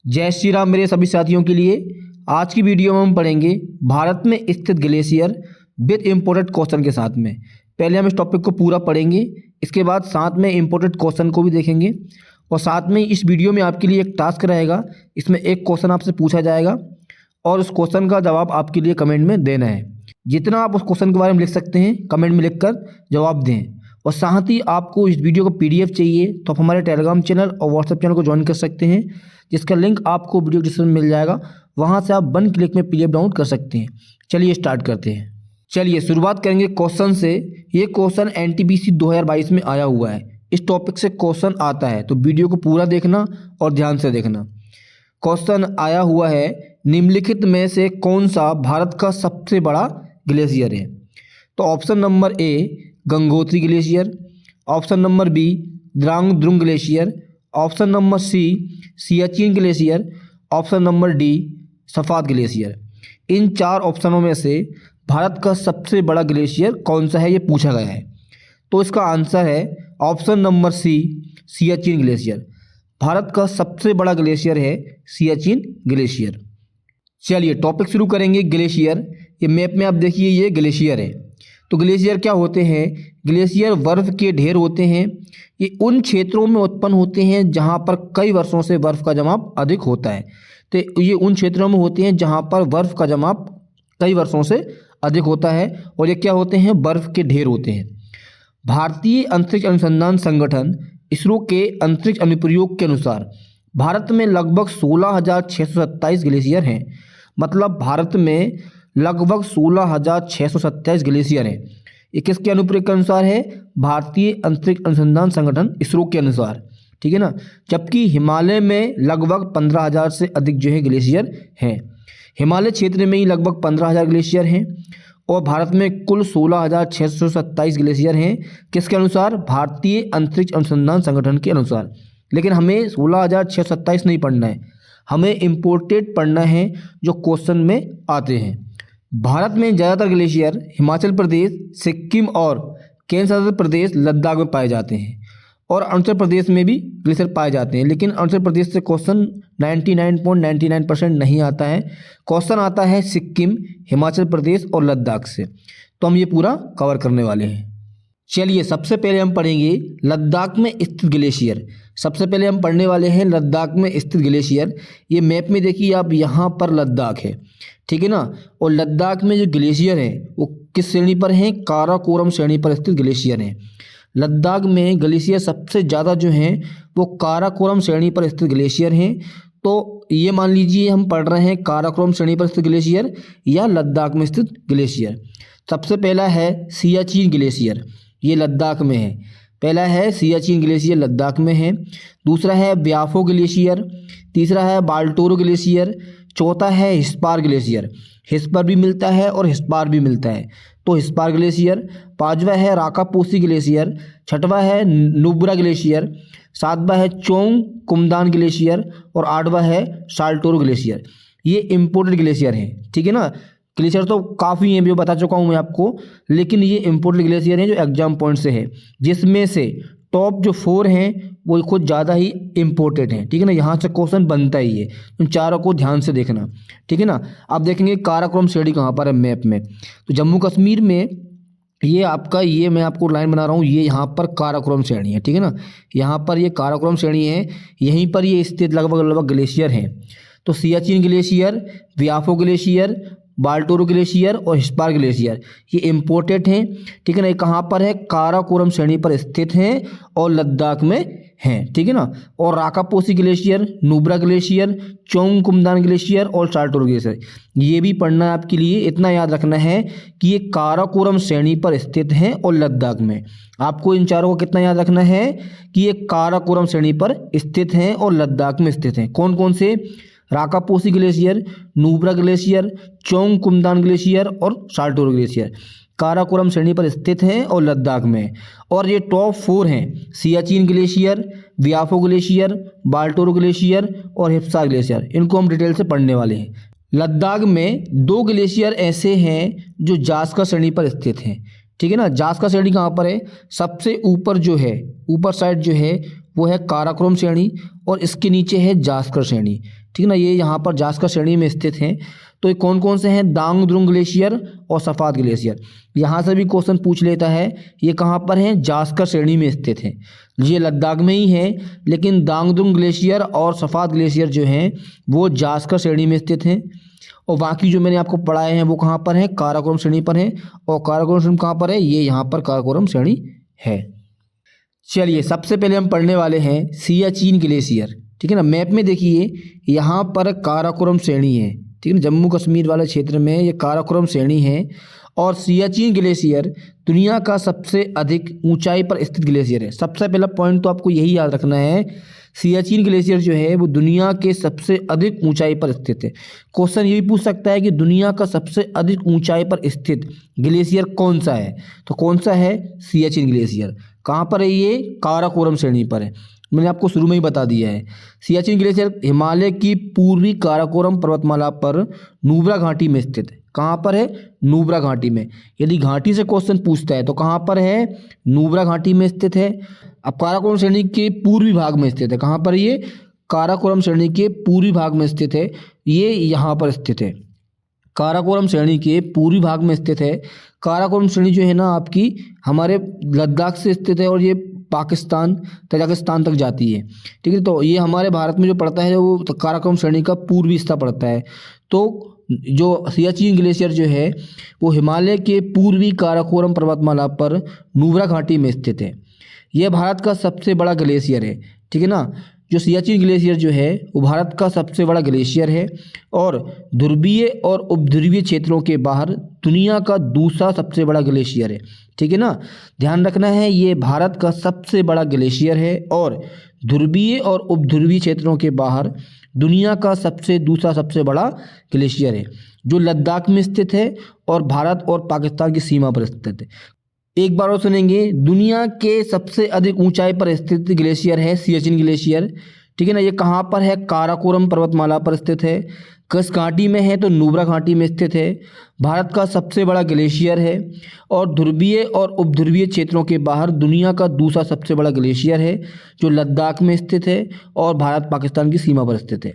जय श्री राम मेरे सभी साथियों के लिए। आज की वीडियो में हम पढ़ेंगे भारत में स्थित ग्लेशियर विद इम्पोर्टेड क्वेश्चन के साथ में। पहले हम इस टॉपिक को पूरा पढ़ेंगे, इसके बाद साथ में इम्पोर्टेड क्वेश्चन को भी देखेंगे और साथ में इस वीडियो में आपके लिए एक टास्क रहेगा। इसमें एक क्वेश्चन आपसे पूछा जाएगा और उस क्वेश्चन का जवाब आपके लिए कमेंट में देना है। जितना आप उस क्वेश्चन के बारे में लिख सकते हैं कमेंट में लिखकर जवाब दें। और साथ ही आपको इस वीडियो का PDF चाहिए तो आप हमारे टेलीग्राम चैनल और व्हाट्सएप चैनल को ज्वाइन कर सकते हैं, जिसका लिंक आपको वीडियो डिस्क्रिप्शन में मिल जाएगा। वहां से आप 1 क्लिक में PDF डाउनलोड कर सकते हैं। चलिए स्टार्ट करते हैं। चलिए शुरुआत करेंगे क्वेश्चन से। ये क्वेश्चन NTPC 2022 में आया हुआ है। इस टॉपिक से क्वेश्चन आता है तो वीडियो को पूरा देखना और ध्यान से देखना। क्वेश्चन आया हुआ है, निम्नलिखित में से कौन सा भारत का सबसे बड़ा ग्लेशियर है? तो option number A Gangotri glacier, option number B Drang Drung glacier, option number C Siachen glacier, option number D सफाद ग्लेशियर। इन 4 ऑप्शनों में से भारत का सबसे बड़ा ग्लेशियर कौन सा है, ये पूछा गया है। तो इसका आंसर है option number C Siachen glacier. Bharat का सबसे बड़ा ग्लेशियर है सियाचिन ग्लेशियर। चलिए टॉपिक शुरू करेंगे। ग्लेशियर, ये मैप में आप देखिए ये ग्लेशियर है। तो ग्लेशियर क्या होते हैं? ग्लेशियर बर्फ़ के ढेर होते हैं। ये उन क्षेत्रों में उत्पन्न होते हैं जहाँ पर कई वर्षों से बर्फ़ का जमाव अधिक होता है। तो ये उन क्षेत्रों में होते हैं जहाँ पर बर्फ़ का जमाव कई वर्षों से अधिक होता है और ये क्या होते हैं? बर्फ़ के ढेर होते हैं। भारतीय अंतरिक्ष अनुसंधान संगठन इसरो के अंतरिक्ष अनुप्रयोग के अनुसार भारत में लगभग 16,627 ग्लेशियर हैं। मतलब भारत में लगभग 16,627 ग्लेशियर हैं। ये किसके अनुप्रयोग के अनुसार है? भारतीय अंतरिक्ष अनुसंधान संगठन इसरो के अनुसार, ठीक है ना। जबकि हिमालय में लगभग 15,000 से अधिक जो है ग्लेशियर हैं। हिमालय क्षेत्र में ही लगभग 15,000 ग्लेशियर हैं और भारत में कुल 16,627 ग्लेशियर हैं। किसके अनुसार? भारतीय अंतरिक्ष अनुसंधान संगठन के अनुसार। लेकिन हमें 16,627 नहीं पढ़ना है, हमें इम्पोर्टेड पढ़ना है जो क्वेश्चन में आते हैं। भारत में ज़्यादातर ग्लेशियर हिमाचल प्रदेश, सिक्किम और केंद्र शासित प्रदेश लद्दाख में पाए जाते हैं और अरुणाचल प्रदेश में भी ग्लेशियर पाए जाते हैं। लेकिन अरुणाचल प्रदेश से क्वेश्चन 99.99% नहीं आता है। क्वेश्चन आता है सिक्किम, हिमाचल प्रदेश और लद्दाख से। तो हम ये पूरा कवर करने वाले हैं। चलिए सबसे पहले हम पढ़ेंगे लद्दाख में स्थित ग्लेशियर। सबसे पहले हम पढ़ने वाले हैं लद्दाख में स्थित ग्लेशियर। ये मैप में देखिए आप, यहाँ पर लद्दाख है, ठीक है ना। और लद्दाख में जो ग्लेशियर है वो किस श्रेणी पर हैं? काराकोरम श्रेणी पर स्थित ग्लेशियर हैं। लद्दाख में ग्लेशियर सबसे ज़्यादा जो हैं वो काराकोरम श्रेणी पर स्थित ग्लेशियर हैं। तो ये मान लीजिए हम पढ़ रहे हैं काराकोरम श्रेणी पर स्थित ग्लेशियर या लद्दाख में स्थित ग्लेशियर। सबसे पहला है सियाचिन ग्लेशियर, ये लद्दाख में है। पहला है सियाचिन ग्लेशियर, लद्दाख में है। दूसरा है ब्याफो ग्लेशियर, तीसरा है बाल्टोरो ग्लेशियर, चौथा है हिस्पार ग्लेशियर। हिस्पर भी मिलता है और हिस्पार भी मिलता है, तो हिस्पार ग्लेशियर। पांचवा है राकापोसी ग्लेशियर, छठवा है नुब्रा ग्लेशियर, सातवां है चोंग कुमदान ग्लेशियर और आठवां है साल्टोरो ग्लेशियर। ये इम्पोर्टेड ग्लेशियर हैं, ठीक है ना। ग्लेशियर तो काफ़ी हैं, जो बता चुका हूँ मैं आपको, लेकिन ये इम्पोर्टेड ग्लेशियर हैं जो एग्जाम पॉइंट से है, जिसमें से टॉप जो 4 हैं वो कुछ ज़्यादा ही इम्पोर्टेड हैं, ठीक है ना। यहाँ से क्वेश्चन बनता ही है, उन चारों को ध्यान से देखना, ठीक है ना। आप देखेंगे काराकोरम श्रेणी कहाँ पर है मैप में, तो जम्मू कश्मीर में ये आपका, ये मैं आपको लाइन बना रहा हूँ, ये यहाँ पर काराकोरम श्रेणी है, ठीक है ना। यहाँ पर ये काराकोरम श्रेणी है, यहीं पर ये स्थित लगभग ग्लेशियर हैं। तो Siachen glacier, Biafo glacier, Baltoro glacier और हिस्पार ग्लेशियर ये इम्पोर्टेड हैं, ठीक है ना। ये कहाँ पर है? काराकोरम श्रेणी पर स्थित हैं और लद्दाख में हैं, ठीक है ना। और राकापोसी ग्लेशियर, नुब्रा ग्लेशियर, चोंग कुमदान ग्लेशियर और साल्टोरो ग्लेशियर ये भी पढ़ना है आपके लिए। इतना याद रखना है कि ये काराकोरम श्रेणी पर स्थित हैं और लद्दाख में। आपको इन चारों को कितना याद रखना है कि ये काराकोरम श्रेणी पर स्थित हैं और लद्दाख में स्थित हैं। कौन कौन से? राकापोसी ग्लेशियर, नुब्रा ग्लेशियर, चोंग कुमदान ग्लेशियर और साल्टोरो ग्लेशियर काराकोरम श्रेणी पर स्थित हैं और लद्दाख में। और ये टॉप 4 हैं Siachen glacier, Biafo glacier, Baltoro glacier और हिस्पार ग्लेशियर। इनको हम डिटेल से पढ़ने वाले हैं। लद्दाख में 2 ग्लेशियर ऐसे हैं जो जास्कर श्रेणी पर स्थित हैं, ठीक है ना। जास्कर श्रेणी कहाँ पर है? सबसे ऊपर जो है, ऊपर साइड जो है वो है काराकोरम श्रेणी और इसके नीचे है जास्कर श्रेणी, ठीक है ना, ये यहाँ पर जास्कर श्रेणी में स्थित हैं। तो ये कौन कौन से हैं? दांग द्रुंग ग्लेशियर और सफाद ग्लेशियर। यहाँ से भी क्वेश्चन पूछ लेता है, ये कहाँ पर हैं? जास्कर श्रेणी में स्थित हैं। ये लद्दाख में ही है, लेकिन दांग द्रुंग ग्लेशियर और सफाद ग्लेशियर जो हैं वो जास्कर श्रेणी में स्थित हैं। और बाकी जो मैंने आपको पढ़ाए हैं वो कहाँ पर हैं? काराकोरम श्रेणी पर हैं। और काराकोरम श्रेणी कहाँ पर है? ये यहाँ पर काराकोरम श्रेणी है। चलिए, सबसे पहले हम पढ़ने वाले हैं सियाचिन ग्लेशियर। ठीक है ना, मैप में देखिए यहाँ पर काराकोरम श्रेणी है। ठीक है ना, जम्मू कश्मीर वाले क्षेत्र में ये काराकोरम श्रेणी है। और सियाचिन ग्लेशियर दुनिया का सबसे अधिक ऊंचाई पर स्थित ग्लेशियर है। सबसे पहला पॉइंट तो आपको यही याद रखना है, सियाचिन ग्लेशियर जो है वो दुनिया के सबसे अधिक ऊंचाई पर स्थित है। क्वेश्चन ये भी पूछ सकता है कि दुनिया का सबसे अधिक ऊंचाई पर स्थित ग्लेशियर कौन सा है? तो कौन सा है? सियाचिन ग्लेशियर। कहाँ पर है ये? काराकोरम श्रेणी पर है। मैंने आपको शुरू में ही बता दिया है। सियाचिन ग्लेशियर हिमालय की पूर्वी काराकोरम पर्वतमाला पर नुब्रा घाटी में स्थित है। कहाँ पर है? नुब्रा घाटी में। यदि घाटी से क्वेश्चन पूछता है तो कहाँ पर है? नुब्रा घाटी में स्थित है। अब काराकोरम श्रेणी के पूर्वी भाग में स्थित है। कहाँ पर ये? काराकोरम श्रेणी के पूर्वी भाग में स्थित है। ये यहाँ पर स्थित है, काराकोरम श्रेणी के पूर्वी भाग में स्थित है। काराकोरम श्रेणी जो है ना आपकी हमारे लद्दाख से स्थित है और ये पाकिस्तान तजाकिस्तान तक जाती है। ठीक है, तो ये हमारे भारत में जो पड़ता है वो काराकोरम श्रेणी का पूर्वी हिस्सा पड़ता है। तो जो सियाचिन ग्लेशियर जो है वो हिमालय के पूर्वी काराकोरम पर्वतमाला पर नुब्रा घाटी में स्थित है। यह भारत का सबसे बड़ा ग्लेशियर है। ठीक है ना, जो सियाचिन ग्लेशियर जो है वो भारत का सबसे बड़ा ग्लेशियर है और ध्रुवीय और उपध्रुवीय क्षेत्रों के बाहर दुनिया का दूसरा सबसे बड़ा ग्लेशियर है। ठीक है ना, ध्यान रखना है, ये भारत का सबसे बड़ा ग्लेशियर है और ध्रुवीय और उपध्रुवीय क्षेत्रों के बाहर दुनिया का दूसरा सबसे बड़ा ग्लेशियर है, जो लद्दाख में स्थित है और भारत और पाकिस्तान की सीमा पर स्थित है। एक बार और सुनेंगे, दुनिया के सबसे अधिक ऊंचाई पर स्थित ग्लेशियर है सियाचिन ग्लेशियर। ठीक है ना, ये कहाँ पर है? काराकोरम पर्वतमाला पर स्थित है। किस घाटी में है? तो नुब्रा घाटी में स्थित है। भारत का सबसे बड़ा ग्लेशियर है और ध्रुवीय और उपध्रुवीय क्षेत्रों के बाहर दुनिया का दूसरा सबसे बड़ा ग्लेशियर है, जो लद्दाख में स्थित है और भारत पाकिस्तान की सीमा पर स्थित है।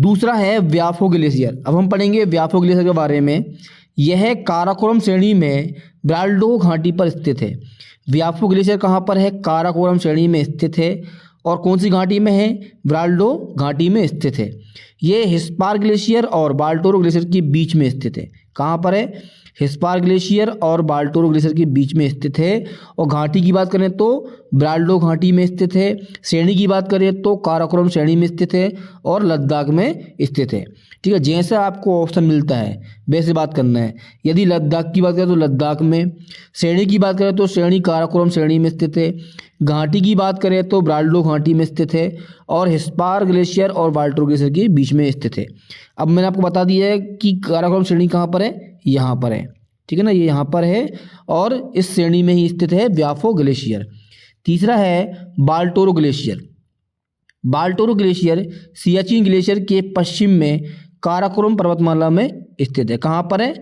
दूसरा है व्याफो ग्लेशियर। अब हम पढ़ेंगे व्याफो ग्लेशियर के बारे में। यह काराकोरम श्रेणी में ब्राल्डो घाटी पर स्थित है। व्याफो ग्लेशियर कहाँ पर है? काराकोरम श्रेणी में स्थित है। और कौन सी घाटी में है? ब्राल्डो घाटी में स्थित है। ये हिस्पार ग्लेशियर और बाल्टोरो ग्लेशियर के बीच में स्थित है। कहाँ पर है? हिस्पार ग्लेशियर और बाल्टोरो ग्लेशियर के बीच में स्थित है। और घाटी की बात करें तो ब्राल्डो घाटी में स्थित है। श्रेणी की बात करें तो काराकोरम श्रेणी में स्थित है और लद्दाख में स्थित है। ठीक है, जैसे आपको ऑप्शन मिलता है वैसे बात करना है। यदि लद्दाख की बात करें तो लद्दाख में, श्रेणी की बात करें तो श्रेणी काराकोरम श्रेणी में स्थित है, घाटी की बात करें तो ब्राल्डो घाटी में स्थित है और हिस्पार ग्लेशियर और बाल्टोरो ग्लेशियर के बीच में स्थित है। अब मैंने आपको बता दिया है कि काराकोरम श्रेणी कहाँ पर है? यहाँ पर है। ठीक है ना, ये यहाँ पर है और इस श्रेणी में ही स्थित है व्याफो ग्लेशियर। तीसरा है Baltoro glacier. Baltoro glacier Siachen glacier के पश्चिम में काराकोरम पर्वतमाला में स्थित है। कहाँ पर है?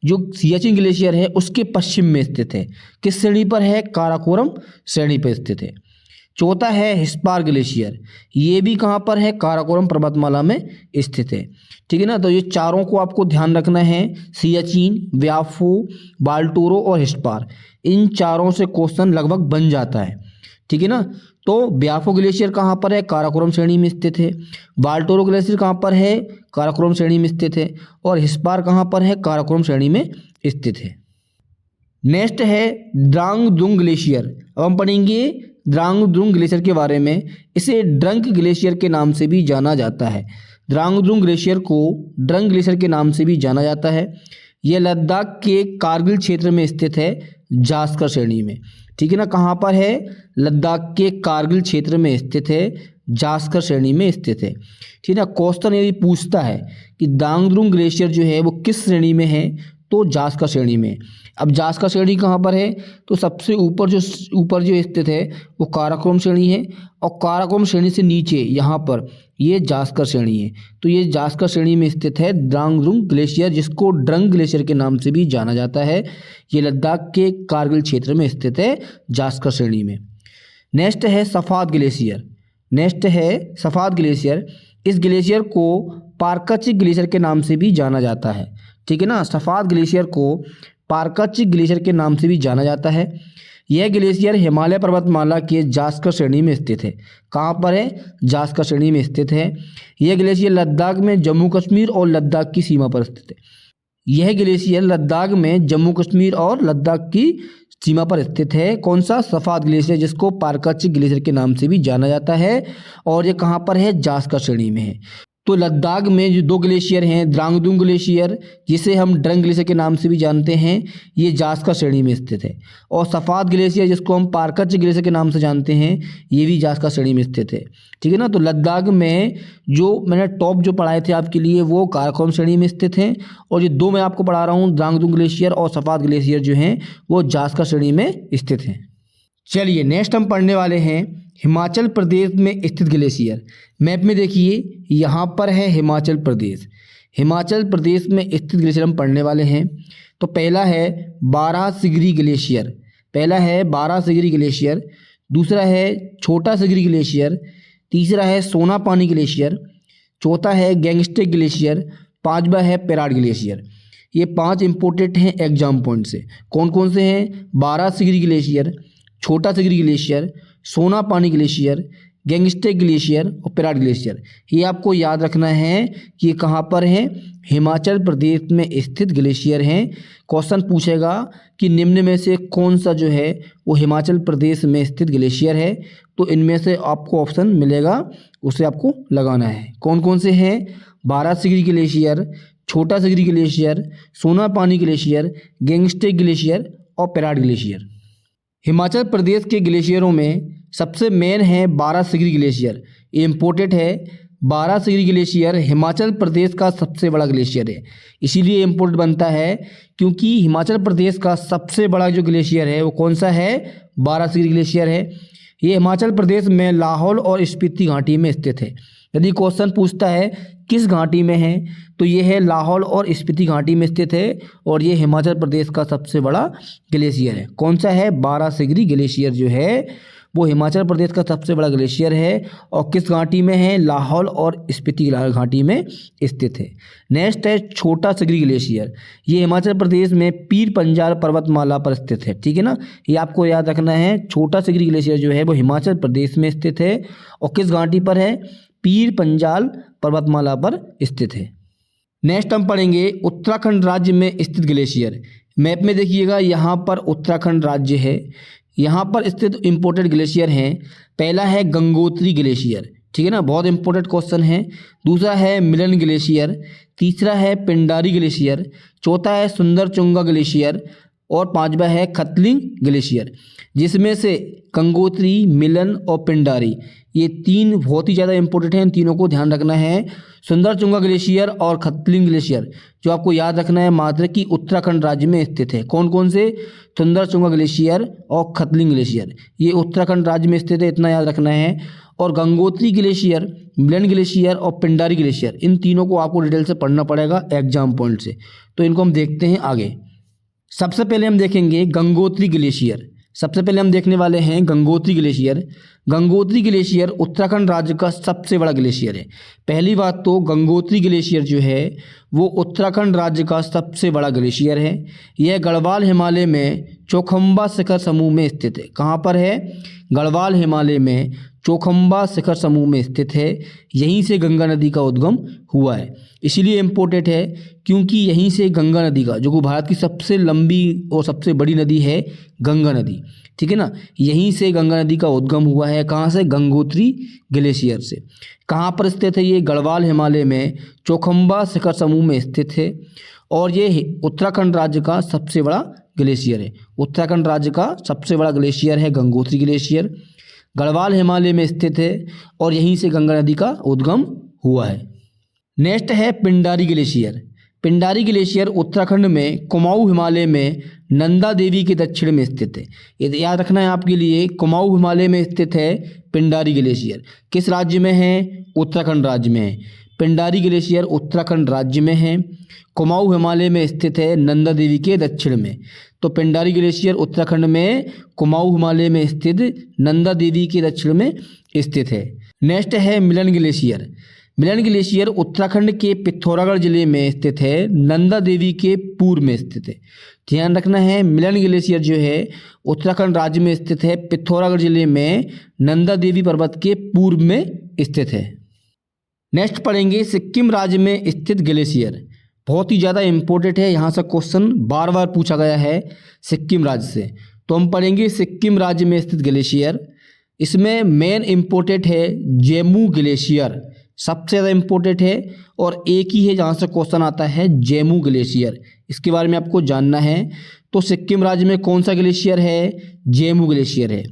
जो सियाचिन ग्लेशियर है उसके पश्चिम में स्थित है। किस श्रेणी पर है? काराकोरम श्रेणी पर स्थित है। चौथा है हिस्पार ग्लेशियर। ये भी कहाँ पर है? काराकोरम पर्वतमाला में स्थित है। ठीक है ना, तो ये चारों को आपको ध्यान रखना है, सियाचिन, व्याफो, बाल्टोरो और हिस्पार। इन चारों से क्वेश्चन लगभग बन जाता है। ठीक है ना, तो व्याफो ग्लेशियर कहाँ पर है? काराकोरम श्रेणी में स्थित है। बाल्टोरो ग्लेशियर कहाँ पर है? काराकोरम श्रेणी में स्थित है। और हिस्पार कहाँ पर है? काराकोरम श्रेणी में स्थित है। नेक्स्ट है द्रांग द्रुंग ग्लेशियर। अब हम पढ़ेंगे द्रांग द्रुंग ग्लेशियर के बारे में। इसे ड्रंक ग्लेशियर के नाम से भी जाना जाता है। द्रांग द्रुंग ग्लेशियर को ड्रंक ग्लेशियर के नाम से भी जाना जाता है। यह लद्दाख के कारगिल क्षेत्र में स्थित है, जास्कर श्रेणी में। ठीक है ना, कहाँ पर है? लद्दाख के कारगिल क्षेत्र में स्थित है, जास्कर श्रेणी में स्थित है। ठीक है ना, क्वेश्चन यदि पूछता है कि द्रांग द्रुंग ग्लेशियर जो है वो किस श्रेणी में है, तो जास्कर श्रेणी में। अब जास्कर श्रेणी कहाँ पर है? तो सबसे ऊपर जो स्थित है वो काराकोरम श्रेणी है और काराकोरम श्रेणी से नीचे यहाँ पर ये जास्कर श्रेणी है। तो ये जास्कर श्रेणी में स्थित है द्रांग द्रुंग ग्लेशियर, जिसको ड्रंक ग्लेशियर के नाम से भी जाना जाता है। ये लद्दाख के कारगिल क्षेत्र में स्थित है, जास्कर श्रेणी में। नेक्स्ट है सफाद ग्लेशियर। इस ग्लेशियर को पारकचिक ग्लेशियर के नाम से भी जाना जाता है, ठीक है ना। सफ़ाद ग्लेशियर को पारकचिक ग्लेशियर के नाम से भी जाना जाता है। यह ग्लेशियर हिमालय पर्वतमाला के जास्कर श्रेणी में स्थित है। कहाँ पर है? जास्कर श्रेणी में स्थित है। यह ग्लेशियर लद्दाख में जम्मू कश्मीर और लद्दाख की सीमा पर स्थित है। यह ग्लेशियर लद्दाख में जम्मू कश्मीर और लद्दाख की सीमा पर स्थित है। कौन सा? सफ़ाद ग्लेशियर, जिसको पारकचिक ग्लेशियर के नाम से भी जाना जाता है। और ये कहाँ पर है? जास्कर श्रेणी में है। तो लद्दाख में जो 2 ग्लेशियर हैं, द्रांगदुंग ग्लेशियर जिसे हम ड्रंग ग्लेशियर के नाम से भी जानते हैं, ये जास्कर श्रेणी में स्थित है। और सफ़ाद ग्लेशियर जिसको हम पारकचिक ग्लेशियर के नाम से जानते हैं, ये भी जास्कर श्रेणी में स्थित है, ठीक है ना। तो लद्दाख में जो मैंने टॉप जो पढ़ाए थे आपके लिए वो काराकोरम श्रेणी में स्थित हैं, और ये 2 मैं आपको पढ़ा रहा हूँ, द्रांगदुंग ग्लेशियर और सफ़ाद ग्लेशियर जो हैं वो जास्कर श्रेणी में स्थित हैं। चलिए नेक्स्ट हम पढ़ने वाले हैं हिमाचल प्रदेश में स्थित ग्लेशियर। मैप में देखिए यहाँ पर है हिमाचल प्रदेश। हिमाचल प्रदेश में स्थित ग्लेशियर हम पढ़ने वाले हैं। तो पहला है 12 सिगरी ग्लेशियर, दूसरा है छोटा सिगरी ग्लेशियर, तीसरा है सोना पानी ग्लेशियर, चौथा है गैंगस्टिक ग्लेशियर, 5वां है पेराड ग्लेशियर। ये 5 इंपॉर्टेंट हैं एग्जाम पॉइंट से। कौन कौन से हैं? 12 सिगरी ग्लेशियर, छोटा सिगरी ग्लेशियर, सोना पानी ग्लेशियर, गैंगस्टिक ग्लेशियर और पेराड ग्लेशियर। ये आपको याद रखना है कि ये कहाँ पर है? हिमाचल प्रदेश में स्थित ग्लेशियर हैं। क्वेश्चन पूछेगा कि निम्न में से कौन सा जो है वो हिमाचल प्रदेश में स्थित ग्लेशियर है, तो इनमें से आपको ऑप्शन मिलेगा, उसे आपको लगाना है। कौन कौन से हैं? 12 सिगरी ग्लेशियर, छोटा सिगरी ग्लेशियर, सोना पानी ग्लेशियर, गैंगस्टिक ग्लेशियर और पेराड ग्लेशियर। हिमाचल प्रदेश के ग्लेशियरों में सबसे मेन है 12 सिगरी ग्लेशियर। ये इम्पोर्टेंट है। 12 सिगरी ग्लेशियर हिमाचल प्रदेश का सबसे बड़ा ग्लेशियर है, इसीलिए इम्पोर्टेंट बनता है क्योंकि हिमाचल प्रदेश का सबसे बड़ा जो ग्लेशियर है वो कौन सा है? 12 सिगरी ग्लेशियर है। ये हिमाचल प्रदेश में लाहौल और स्पीति घाटी में स्थित है। यदि क्वेश्चन पूछता है किस घाटी में है, तो ये है लाहौल और स्पीति घाटी में स्थित है, और ये हिमाचल प्रदेश का सबसे बड़ा ग्लेशियर है। कौन सा है? 12 सिगरी ग्लेशियर जो है वो हिमाचल प्रदेश का सबसे बड़ा ग्लेशियर है, और किस घाटी में है? लाहौल और स्पीति घाटी में स्थित है। नेक्स्ट है छोटा सिगरी ग्लेशियर। ये हिमाचल प्रदेश में पीर पंजाल पर्वतमाला पर स्थित है, ठीक है ना। ये आपको याद रखना है। छोटा सिगरी ग्लेशियर जो है वो हिमाचल प्रदेश में स्थित है, और किस घाटी पर है? पीर पंजाल पर्वतमाला पर स्थित है। नेक्स्ट हम पढ़ेंगे उत्तराखंड राज्य में स्थित ग्लेशियर। मैप में देखिएगा यहाँ पर उत्तराखंड राज्य है। यहाँ पर स्थित इम्पोर्टेंट ग्लेशियर हैं। पहला है गंगोत्री ग्लेशियर, ठीक है ना, बहुत इंपॉर्टेंट क्वेश्चन है। दूसरा है मिलन ग्लेशियर, तीसरा है पिंडारी ग्लेशियर, चौथा है सुंदरचुंगा ग्लेशियर और 5वां है खतलिंग ग्लेशियर। जिसमें से गंगोत्री, मिलन और पिंडारी ये 3 बहुत ही ज़्यादा इंपॉर्टेंट हैं, इन तीनों को ध्यान रखना है। सुंदरचुंगा ग्लेशियर और खतलिंग ग्लेशियर जो आपको याद रखना है मात्र कि उत्तराखंड राज्य में स्थित है। कौन कौन से? सुंदरचुंगा ग्लेशियर और खतलिंग ग्लेशियर ये उत्तराखंड राज्य में स्थित है, इतना याद रखना है। और गंगोत्री ग्लेशियर, मिलन ग्लेशियर और पिंडारी ग्लेशियर, इन तीनों को आपको डिटेल से पढ़ना पड़ेगा एग्जाम पॉइंट से। तो इनको हम देखते हैं आगे। सबसे पहले हम देखेंगे गंगोत्री ग्लेशियर। सबसे पहले हम देखने वाले हैं गंगोत्री ग्लेशियर। गंगोत्री ग्लेशियर उत्तराखंड राज्य का सबसे बड़ा ग्लेशियर है। पहली बात तो गंगोत्री ग्लेशियर जो है वो उत्तराखंड राज्य का सबसे बड़ा ग्लेशियर है। यह गढ़वाल हिमालय में चौखंबा शिखर समूह में स्थित है। कहाँ पर है? गढ़वाल हिमालय में चौखंबा शिखर समूह में स्थित है। यहीं से गंगा नदी का उद्गम हुआ है, इसीलिए इम्पोर्टेंट है क्योंकि यहीं से गंगा नदी का, जो कि भारत की सबसे लंबी और सबसे बड़ी नदी है गंगा नदी, ठीक है ना, यहीं से गंगा नदी का उद्गम हुआ है। कहाँ से? गंगोत्री ग्लेशियर से। कहाँ पर स्थित है ये? गढ़वाल हिमालय में चौखंबा शिखर समूह में स्थित है, और ये उत्तराखंड राज्य का सबसे बड़ा ग्लेशियर है। उत्तराखंड राज्य का सबसे बड़ा ग्लेशियर है गंगोत्री ग्लेशियर। गढ़वाल हिमालय में स्थित है और यहीं से गंगा नदी का उद्गम हुआ है। नेक्स्ट है पिंडारी ग्लेशियर। पिंडारी ग्लेशियर उत्तराखंड में कुमाऊं हिमालय में नंदा देवी के दक्षिण में स्थित है। ये याद रखना है आपके लिए, कुमाऊं हिमालय में स्थित है पिंडारी ग्लेशियर। किस राज्य में है? उत्तराखंड राज्य में है। पिंडारी ग्लेशियर उत्तराखंड राज्य में है, कुमाऊं हिमालय में स्थित है नंदा देवी के दक्षिण में। तो पिंडारी ग्लेशियर उत्तराखंड में कुमाऊं हिमालय में स्थित नंदा देवी के दक्षिण में स्थित है। नेक्स्ट है मिलन ग्लेशियर। मिलन ग्लेशियर उत्तराखंड के पिथौरागढ़ जिले में स्थित है, नंदा देवी के पूर्व में स्थित है। ध्यान रखना है, मिलन ग्लेशियर जो है उत्तराखंड राज्य में स्थित है, पिथौरागढ़ जिले में नंदा देवी पर्वत के पूर्व में स्थित है। नेक्स्ट पढ़ेंगे सिक्किम राज्य में स्थित ग्लेशियर। बहुत ही ज़्यादा इम्पोर्टेंट है, यहाँ से क्वेश्चन बार बार पूछा गया है सिक्किम राज्य से। तो हम पढ़ेंगे सिक्किम राज्य में स्थित ग्लेशियर। इसमें मेन इम्पोर्टेंट है जेमू ग्लेशियर, सबसे ज़्यादा इम्पोर्टेंट है, और एक ही है जहाँ से क्वेश्चन आता है जेमू ग्लेशियर। इसके बारे में आपको जानना है। तो सिक्किम राज्य में कौन सा ग्लेशियर है? जेमू ग्लेशियर है।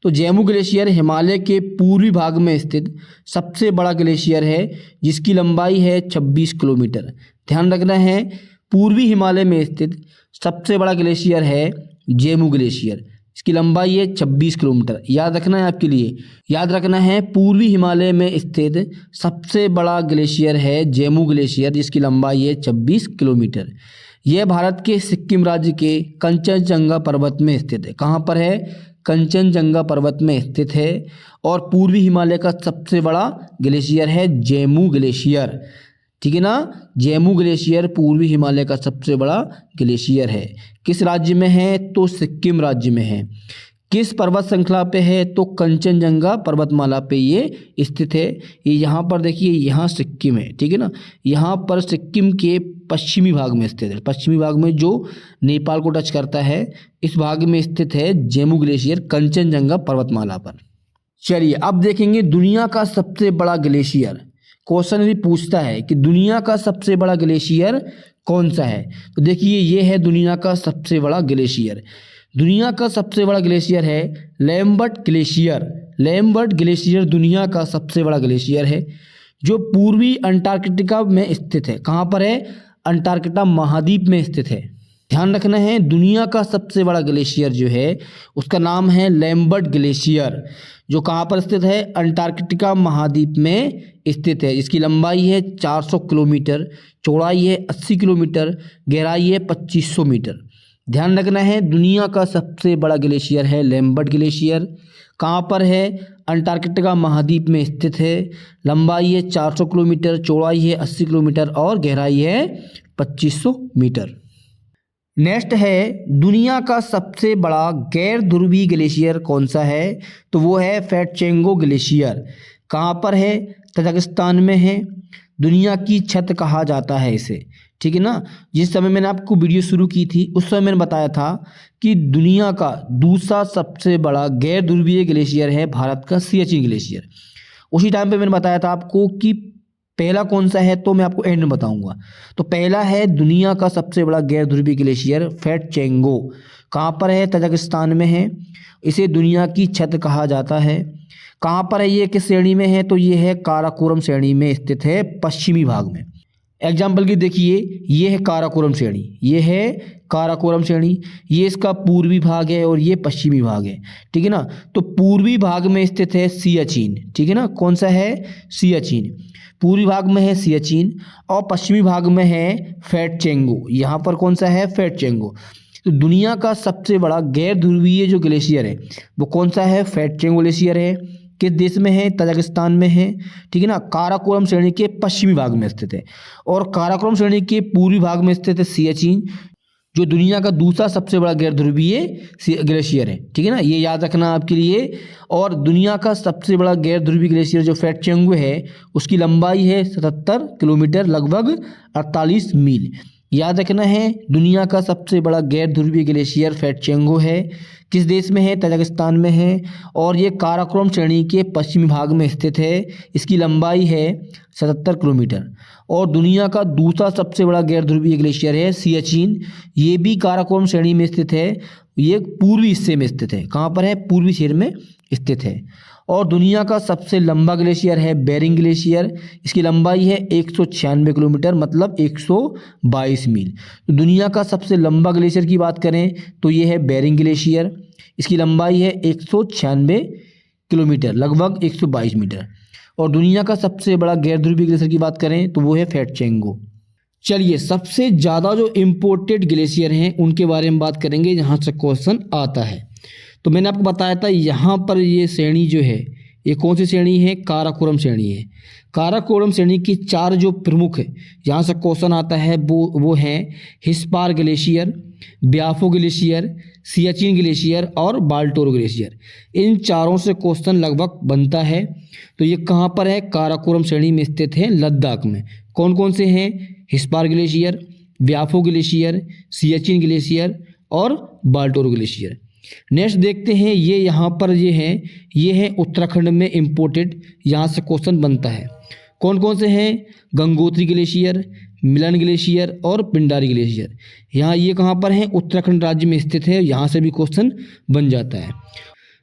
तो जेमू ग्लेशियर हिमालय के पूर्वी भाग में स्थित सबसे बड़ा ग्लेशियर है, जिसकी लंबाई है 26 किलोमीटर। ध्यान रखना है, पूर्वी हिमालय में स्थित सबसे बड़ा ग्लेशियर है जेमू ग्लेशियर। इसकी लंबाई है 26 किलोमीटर। याद रखना है, आपके लिए याद रखना है, पूर्वी हिमालय में स्थित सबसे बड़ा ग्लेशियर है जेमू ग्लेशियर, जिसकी लंबाई है 26 किलोमीटर। यह भारत के सिक्किम राज्य के कंचनजंगा पर्वत में स्थित है। कहाँ पर है? कंचनजंगा पर्वत में स्थित है, और पूर्वी हिमालय का सबसे बड़ा ग्लेशियर है जेमू ग्लेशियर। ठीक है ना, जेमू ग्लेशियर पूर्वी हिमालय का सबसे बड़ा ग्लेशियर है। किस राज्य में है? तो सिक्किम राज्य में है। किस पर्वत श्रृंखला पे है? तो कंचनजंगा पर्वतमाला पे ये स्थित है। ये यहाँ पर देखिए, यहाँ सिक्किम है, ठीक है ना, यहाँ पर सिक्किम के पश्चिमी भाग में स्थित है। पश्चिमी भाग में जो नेपाल को टच करता है, इस भाग में स्थित है जेमू ग्लेशियर कंचनजंगा पर्वतमाला पर। चलिए अब देखेंगे दुनिया का सबसे बड़ा ग्लेशियर। क्वेश्चन भी पूछता है कि दुनिया का सबसे बड़ा ग्लेशियर कौन सा है। तो देखिए, ये है दुनिया का सबसे बड़ा ग्लेशियर। दुनिया का सबसे बड़ा ग्लेशियर है लैम्बर्ट ग्लेशियर। लैम्बर्ट ग्लेशियर दुनिया का सबसे बड़ा ग्लेशियर है, जो पूर्वी अंटार्कटिका में स्थित है। कहाँ पर है? अंटार्कटिका महाद्वीप में स्थित है। ध्यान रखना है, दुनिया का सबसे बड़ा ग्लेशियर जो है उसका नाम है लैम्बर्ट ग्लेशियर, जो कहाँ पर स्थित है? अंटार्कटिका महाद्वीप में स्थित है। इसकी लंबाई है 400 किलोमीटर, चौड़ाई है 80 किलोमीटर, गहराई है 2500 मीटर। ध्यान रखना है, दुनिया का सबसे बड़ा ग्लेशियर है लैम्बर्ट ग्लेशियर। कहाँ पर है? अंटार्कटिका महाद्वीप में स्थित है। लंबाई है 400 किलोमीटर, चौड़ाई है 80 किलोमीटर और गहराई है 2500 मीटर। नेक्स्ट है दुनिया का सबसे बड़ा गैर ध्रुवीय ग्लेशियर कौन सा है? तो वो है फेटचेंगो ग्लेशियर। कहाँ पर है? तजाकिस्तान में है। दुनिया की छत कहा जाता है इसे, ठीक है ना। जिस समय मैंने आपको वीडियो शुरू की थी उस समय मैंने बताया था कि दुनिया का दूसरा सबसे बड़ा गैर ध्रुवीय ग्लेशियर है भारत का सियाचिन ग्लेशियर। उसी टाइम पे मैंने बताया था आपको कि पहला कौन सा है, तो मैं आपको एंड में बताऊंगा। तो पहला है दुनिया का सबसे बड़ा गैर ध्रुवीय ग्लेशियर फेटचेंगो। कहाँ पर है? तजाकिस्तान में है। इसे दुनिया की छत कहा जाता है। कहाँ पर है ये? किस श्रेणी में है? तो ये है काराकोरम श्रेणी में स्थित है, पश्चिमी भाग में। एग्जाम्पल की देखिए, ये है काराकोरम श्रेणी, ये है काराकोरम श्रेणी, ये इसका पूर्वी भाग है और ये पश्चिमी भाग है, ठीक है ना। तो पूर्वी भाग में स्थित है सियाचिन, ठीक है ना। कौन सा है? सियाचिन। पूर्वी भाग में है सियाचिन और पश्चिमी भाग में है फेटचेंगो। यहाँ पर कौन सा है? फेटचेंगो। तो दुनिया का सबसे बड़ा गैर ध्रुवीय जो ग्लेशियर है वो कौन सा है? फेटचेंगो ग्लेशियर है। किस देश में है? तजाकिस्तान में है, ठीक है ना। काराकोरम श्रेणी के पश्चिमी भाग में स्थित है, और काराकोरम श्रेणी के पूर्वी भाग में स्थित है सियाचिन, जो दुनिया का दूसरा सबसे बड़ा गैर ध्रुवीय ग्लेशियर है, ठीक है ना। ये याद रखना आपके लिए। और दुनिया का सबसे बड़ा गैर ध्रुवीय ग्लेशियर जो फेटचेंगो है उसकी लंबाई है 77 किलोमीटर, लगभग 48 मील। याद रखना है, दुनिया का सबसे बड़ा गैर ध्रुवीय ग्लेशियर फेटचेंगो है। किस देश में है? तजाकिस्तान में है, और ये काराकोरम श्रेणी के पश्चिमी भाग में स्थित है। इसकी लंबाई है 77 किलोमीटर। और दुनिया का दूसरा सबसे बड़ा गैर ध्रुवीय ग्लेशियर है सियाचिन, ये भी काराकोरम श्रेणी में स्थित है। ये पूर्वी हिस्से में स्थित है। कहाँ पर है? पूर्वी क्षेत्र में स्थित है। और दुनिया का सबसे लंबा ग्लेशियर है बेरिंग ग्लेशियर। इसकी लंबाई है 196 किलोमीटर, मतलब 122 मील। तो दुनिया का सबसे लंबा ग्लेशियर की बात करें तो ये है बेरिंग ग्लेशियर। इसकी लंबाई है 196 किलोमीटर, लगभग 122 मीटर। और दुनिया का सबसे बड़ा गैर ध्रुवीय ग्लेशियर की बात करें तो वो है फेटचेंगो। चलिए, सबसे ज़्यादा जो इम्पोर्टेड ग्लेशियर हैं उनके बारे में बात करेंगे, जहाँ से क्वेश्चन आता है। तो मैंने आपको बताया था यहाँ पर ये श्रेणी जो है ये कौन सी श्रेणी है? काराकोरम श्रेणी है। काराकोरम श्रेणी की 4 जो प्रमुख है यहाँ से क्वेश्चन आता है वो हैं Hispar glacier, Biafo glacier, Siachen glacier और बाल्टोरो ग्लेशियर। इन चारों से क्वेश्चन लगभग बनता है। तो ये कहाँ पर है? काराकोरम श्रेणी में स्थित है, लद्दाख में। कौन कौन से हैं? Hispar glacier, Biafo glacier, Siachen glacier और बाल्टोरो ग्लेशियर। नेक्स्ट देखते हैं, ये यहाँ पर ये है उत्तराखंड में इम्पोर्टेड, यहाँ से क्वेश्चन बनता है। कौन कौन से हैं? गंगोत्री ग्लेशियर, मिलन ग्लेशियर और पिंडारी ग्लेशियर। यहाँ ये कहाँ पर है? उत्तराखंड राज्य में स्थित है, यहाँ से भी क्वेश्चन बन जाता है।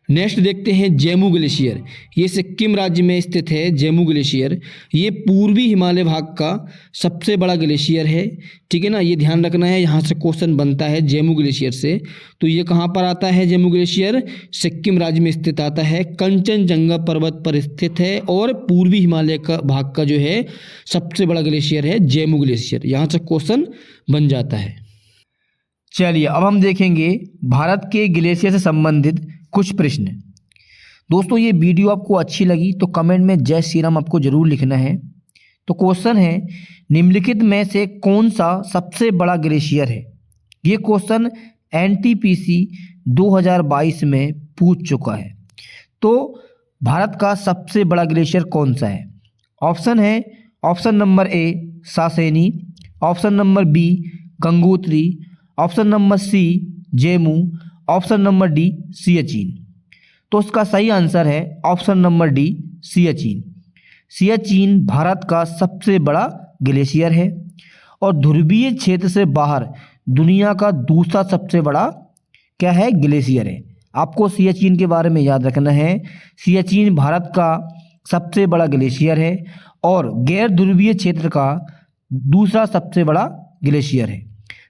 नेक्स्ट देखते हैं जेमू ग्लेशियर, ये सिक्किम राज्य में स्थित है। जेमू ग्लेशियर ये पूर्वी हिमालय भाग का सबसे बड़ा ग्लेशियर है, ठीक है ना, ये ध्यान रखना है, यहाँ से क्वेश्चन बनता है जेमू ग्लेशियर से। तो ये कहाँ पर आता है? जेमू ग्लेशियर सिक्किम राज्य में स्थित आता है, कंचनजंगा पर्वत पर स्थित है और पूर्वी हिमालय का भाग का जो है सबसे बड़ा ग्लेशियर है जेमू ग्लेशियर, यहाँ से क्वेश्चन बन जाता है। चलिए अब हम देखेंगे भारत के ग्लेशियर से संबंधित कुछ प्रश्न। दोस्तों ये वीडियो आपको अच्छी लगी तो कमेंट में जय श्री राम आपको जरूर लिखना है। तो क्वेश्चन है, निम्नलिखित में से कौन सा सबसे बड़ा ग्लेशियर है? ये क्वेश्चन एनटीपीसी 2022 में पूछ चुका है। तो भारत का सबसे बड़ा ग्लेशियर कौन सा है? ऑप्शन है, option number A Sasaini, option number B Gangotri, option number C Zemu, option number D Siachen. तो उसका सही आंसर है option number D Siachen. Siachen Bharat का सबसे बड़ा ग्लेशियर है और ध्रुवीय क्षेत्र से बाहर दुनिया का दूसरा सबसे बड़ा क्या है? ग्लेशियर है। आपको सियाचिन के बारे में याद रखना है, सियाचिन भारत का सबसे बड़ा ग्लेशियर है और गैर ध्रुवीय क्षेत्र का दूसरा सबसे बड़ा ग्लेशियर है।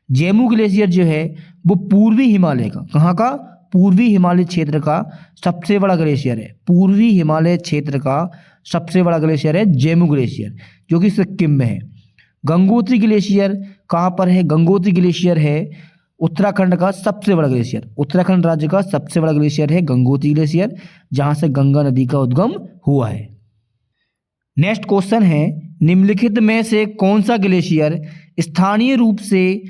जेमू ग्लेशियर जो है वो पूर्वी हिमालय का, कहाँ का? पूर्वी हिमालय क्षेत्र का सबसे बड़ा ग्लेशियर है। पूर्वी हिमालय क्षेत्र का सबसे बड़ा ग्लेशियर है जेमू ग्लेशियर, जो कि सिक्किम में है। गंगोत्री ग्लेशियर कहाँ पर है? गंगोत्री ग्लेशियर है उत्तराखंड का सबसे बड़ा ग्लेशियर, उत्तराखंड राज्य का सबसे बड़ा ग्लेशियर है गंगोत्री ग्लेशियर, जहाँ से गंगा नदी का उद्गम हुआ है। नेक्स्ट क्वेश्चन है, निम्नलिखित में से कौन सा ग्लेशियर स्थानीय रूप से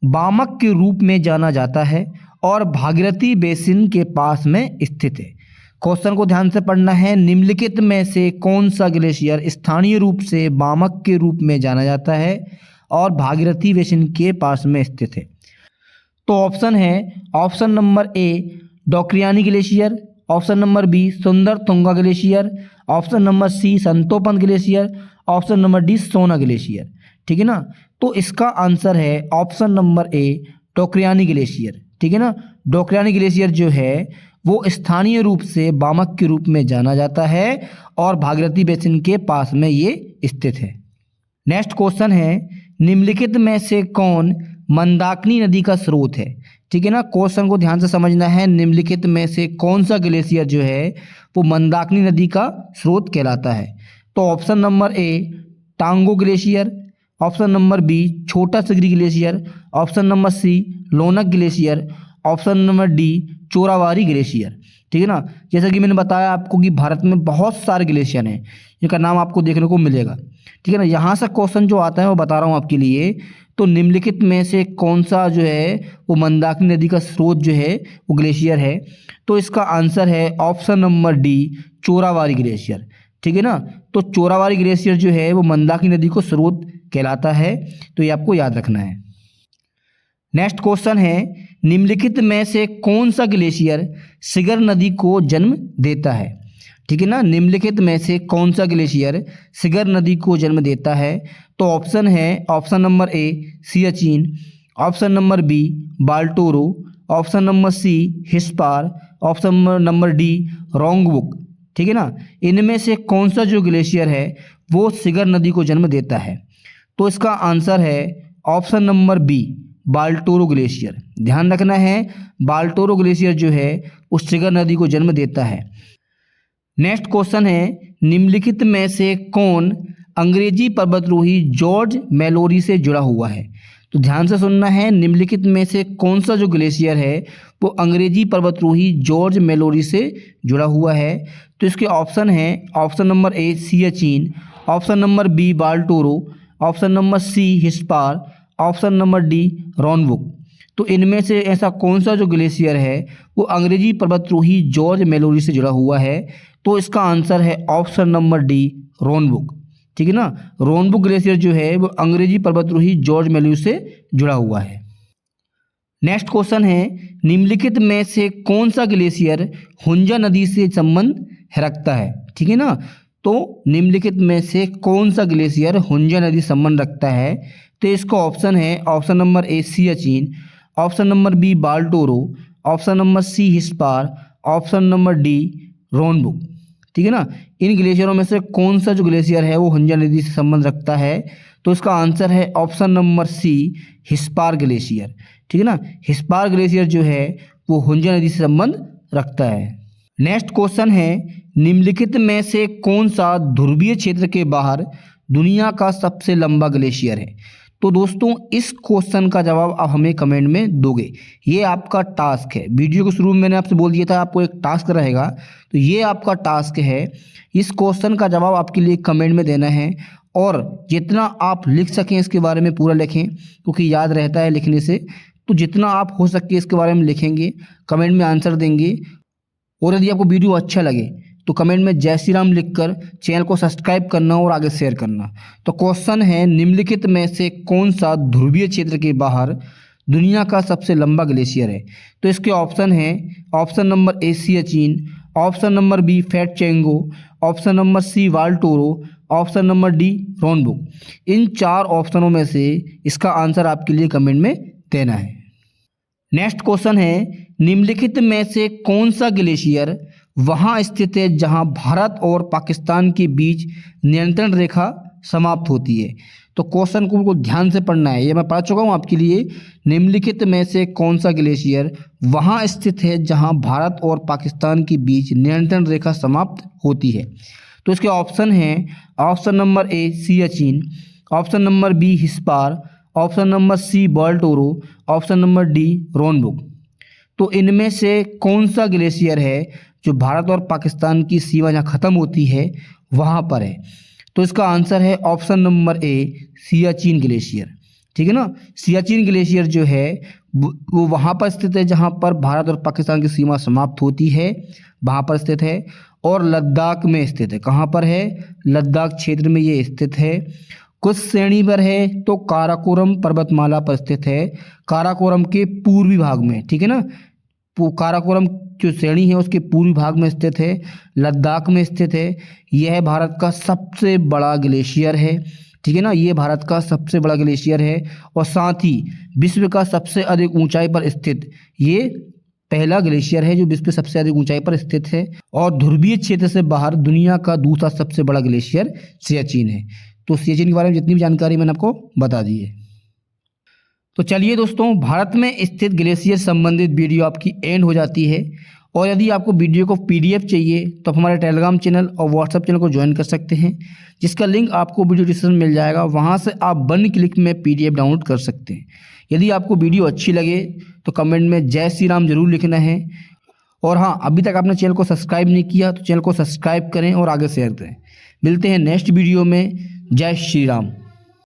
बामक के रूप में जाना जाता है और भागीरथी बेसिन के पास में स्थित है? क्वेश्चन को ध्यान से पढ़ना है। निम्नलिखित में से कौन सा ग्लेशियर स्थानीय रूप से बामक के रूप में जाना जाता है और भागीरथी बेसिन के पास में स्थित है? तो ऑप्शन है, option number A Dokriani glacier, option number B Sundar Tunga glacier, option number C Santopan glacier, option number D Sona glacier, ठीक है ना। तो इसका आंसर है option number A Dokriani glacier, ठीक है ना। डोकरियानी ग्लेशियर जो है वो स्थानीय रूप से बामक के रूप में जाना जाता है और भागीरथी बेसिन के पास में ये स्थित है। नेक्स्ट क्वेश्चन है, निम्नलिखित में से कौन मंदाकिनी नदी का स्रोत है? ठीक है ना, क्वेश्चन को ध्यान से समझना है। निम्नलिखित में से कौन सा ग्लेशियर जो है वो मंदाकिनी नदी का स्रोत कहलाता है? तो option number A Tango glacier, option number B Chhota Shigri glacier, option number C Lonak glacier, option number D Chorabari glacier, ठीक है ना। जैसा कि मैंने बताया आपको कि भारत में बहुत सारे ग्लेशियर हैं, इनका नाम आपको देखने को मिलेगा, ठीक है ना। यहाँ से क्वेश्चन जो आता है वो बता रहा हूँ आपके लिए। तो निम्नलिखित में से कौन सा जो है वो मंदाकिनी नदी का स्रोत जो है वो ग्लेशियर है? तो इसका आंसर है option number D Chorabari glacier, ठीक है ना। तो चोरावारी ग्लेशियर जो है वो मंदाकिनी नदी को स्रोत कहलाता है, तो ये आपको याद रखना है। नेक्स्ट क्वेश्चन है, निम्नलिखित में से कौन सा ग्लेशियर सिगर नदी को जन्म देता है? ठीक है ना, निम्नलिखित में से कौन सा ग्लेशियर सिगर नदी को जन्म देता है? तो ऑप्शन है, option number A Siachen, option number B Baltoro, option number C Hispar, option number D Rongbuk, ठीक है ना। इनमें से कौन सा जो ग्लेशियर है वो सिगर नदी को जन्म देता है? तो इसका आंसर है option number B Baltoro glacier. ध्यान रखना है, बाल्टोरो ग्लेशियर जो है उस सिगर नदी को जन्म देता है। नेक्स्ट क्वेश्चन है, निम्नलिखित में से कौन अंग्रेजी पर्वतरोही जॉर्ज मैलोरी से जुड़ा हुआ है? तो ध्यान से सुनना है, निम्नलिखित में से कौन सा जो ग्लेशियर है वो अंग्रेजी पर्वतरोही जॉर्ज मेलोरी से जुड़ा हुआ है। तो इसके ऑप्शन है, option number A Siachen, option number B Baltoro, option number C Hispar, option number D Rongbuk. तो इनमें से ऐसा कौन सा जो ग्लेशियर है वो अंग्रेजी पर्वतरोही जॉर्ज मेलोरी से जुड़ा हुआ है। तो इसका आंसर है ऑप्शन नंबर डी रॉनबुक। ठीक है ना, रॉनबुक ग्लेशियर जो है वो अंग्रेजी पर्वतरोही जॉर्ज मेलोरी से जुड़ा हुआ है। नेक्स्ट क्वेश्चन है, निम्नलिखित में से कौन सा ग्लेशियर हुंजा नदी से संबंध रखता है। ठीक है ना, तो निम्नलिखित में से कौन सा ग्लेशियर हुंजा नदी संबंध रखता है। तो इसका ऑप्शन है, option number A Siachen, option number B Baltoro, option number C Hispar, option number D Rongbuk. ठीक है ना, इन ग्लेशियरों में से कौन सा जो ग्लेशियर है वो हुंजा नदी से संबंध रखता है। तो इसका आंसर है option number C Hispar glacier. ठीक है ना, हिस्पार ग्लेशियर जो है वो हुंजा नदी से संबंध रखता है। नेक्स्ट क्वेश्चन है, निम्नलिखित में से कौन सा ध्रुवीय क्षेत्र के बाहर दुनिया का सबसे लंबा ग्लेशियर है। तो दोस्तों इस क्वेश्चन का जवाब आप हमें कमेंट में दोगे। ये आपका टास्क है, वीडियो के शुरू में मैंने आपसे बोल दिया था आपको एक टास्क रहेगा, तो ये आपका टास्क है। इस क्वेश्चन का जवाब आपके लिए कमेंट में देना है और जितना आप लिख सकें इसके बारे में पूरा लिखें, क्योंकि याद रहता है लिखने से। तो जितना आप हो सके इसके बारे में लिखेंगे, कमेंट में आंसर देंगे। और यदि आपको वीडियो अच्छा लगे तो कमेंट में जय श्री राम लिखकर चैनल को सब्सक्राइब करना और आगे शेयर करना। तो क्वेश्चन है, निम्नलिखित में से कौन सा ध्रुवीय क्षेत्र के बाहर दुनिया का सबसे लंबा ग्लेशियर है। तो इसके ऑप्शन है, option number A Siachen, option number B Fedchenko, option number C Baltoro, option number D Rongbuk. इन 4 ऑप्शनों में से इसका आंसर आपके लिए कमेंट में देना है। नेक्स्ट क्वेश्चन है, निम्नलिखित में से कौन सा ग्लेशियर वहाँ स्थित है जहाँ भारत और पाकिस्तान के बीच नियंत्रण रेखा समाप्त होती है। तो क्वेश्चन को बिल्कुल ध्यान से पढ़ना है, ये मैं पढ़ चुका हूँ आपके लिए। निम्नलिखित में से कौन सा ग्लेशियर वहाँ स्थित है जहाँ भारत और पाकिस्तान के बीच नियंत्रण रेखा समाप्त होती है। तो इसके ऑप्शन हैं, option number A Siachen, option number B Hispar, option number C Baltoro, option number D Rongbuk. तो इनमें से कौन सा ग्लेशियर है जो भारत और पाकिस्तान की सीमा जहाँ ख़त्म होती है वहाँ पर है। तो इसका आंसर है option number A Siachen glacier. ठीक है ना, सियाचिन ग्लेशियर जो है वो वहाँ पर स्थित है जहाँ पर भारत और पाकिस्तान की सीमा समाप्त होती है, वहाँ पर स्थित है। और लद्दाख में स्थित है। कहाँ पर है, लद्दाख क्षेत्र में ये स्थित है। कुछ श्रेणी पर है तो काराकोरम पर्वतमाला पर स्थित है, काराकोरम के पूर्वी भाग में। ठीक है ना, काराकोरम जो श्रेणी है उसके पूर्वी भाग में स्थित है, लद्दाख में स्थित है। यह भारत का सबसे बड़ा ग्लेशियर है। ठीक है ना, ये भारत का सबसे बड़ा ग्लेशियर है और साथ ही विश्व का सबसे अधिक ऊंचाई पर स्थित ये पहला ग्लेशियर है जो विश्व में सबसे अधिक ऊंचाई पर स्थित है। और ध्रुवीय क्षेत्र से बाहर दुनिया का दूसरा सबसे बड़ा ग्लेशियर सियाचिन है। तो सियाचिन के बारे में जितनी भी जानकारी मैंने आपको बता दी है। तो चलिए दोस्तों, भारत में स्थित ग्लेशियर संबंधित वीडियो आपकी एंड हो जाती है। और यदि आपको वीडियो को PDF चाहिए तो आप हमारे टेलीग्राम चैनल और व्हाट्सएप चैनल को ज्वाइन कर सकते हैं, जिसका लिंक आपको वीडियो डिस्क्रिप्शन में मिल जाएगा। वहां से आप 1 क्लिक में PDF डाउनलोड कर सकते हैं। यदि आपको वीडियो अच्छी लगे तो कमेंट में जय श्री राम जरूर लिखना है। और हाँ, अभी तक आपने चैनल को सब्सक्राइब नहीं किया तो चैनल को सब्सक्राइब करें और आगे शेयर करें। मिलते हैं नेक्स्ट वीडियो में। जय श्री राम।